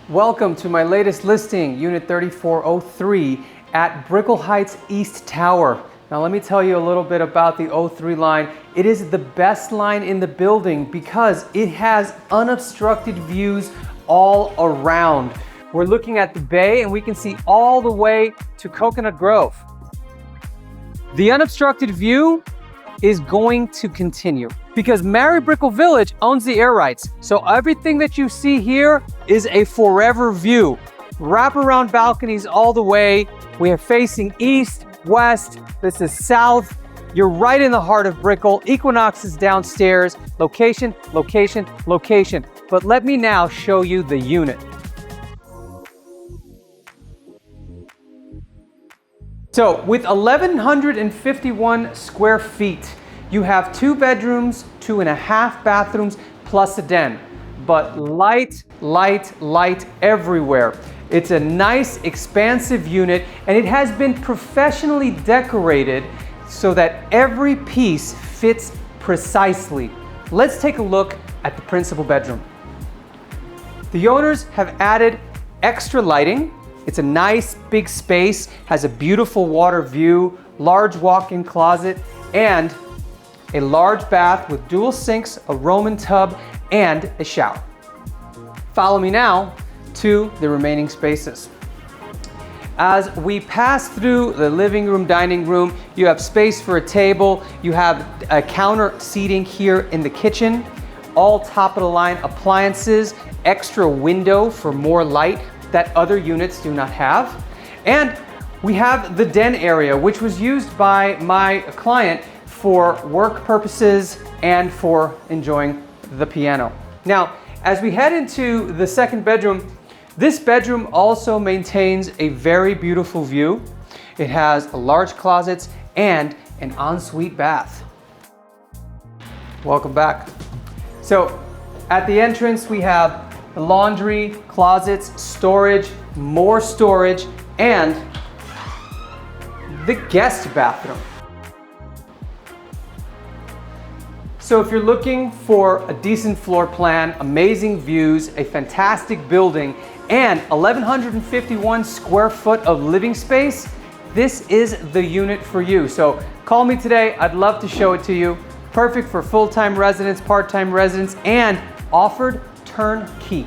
Welcome to my latest listing, Unit 3403 at Brickell Heights East Tower. Now let me tell you a little bit about the 03 line. It is the best line in the building because it has unobstructed views all around. We're looking at the bay and we can see all the way to Coconut Grove. The unobstructed view is going to continue because Mary Brickell Village owns the air rights. So everything that you see here is a forever view. Wraparound balconies all the way. We are facing east, west, this is south. You're right in the heart of Brickell. Equinox is downstairs. Location, location, location. But let me now show you the unit. So with 1,151 square feet, you have 2 bedrooms, 2.5 bathrooms, plus a den. But light, light, light everywhere. It's a nice, expansive unit, and it has been professionally decorated so that every piece fits precisely. Let's take a look at the principal bedroom. The owners have added extra lighting. It's a nice big space, has a beautiful water view, large walk-in closet, and a large bath with dual sinks, a Roman tub, and a shower. Follow me now to the remaining spaces. As we pass through the living room, dining room, you have space for a table, you have a counter seating here in the kitchen, all top of the line appliances, extra window for more light that other units do not have. And we have the den area, which was used by my client for work purposes and for enjoying the piano. Now, as we head into the second bedroom, this bedroom also maintains a very beautiful view. It has large closets and an ensuite bath. Welcome back. So at the entrance, we have the laundry, closets, storage, more storage, and the guest bathroom. So if you're looking for a decent floor plan, amazing views, a fantastic building, and 1,151 square foot of living space, this is the unit for you. So call me today, I'd love to show it to you. Perfect for full-time residents, part-time residents, and offered turnkey.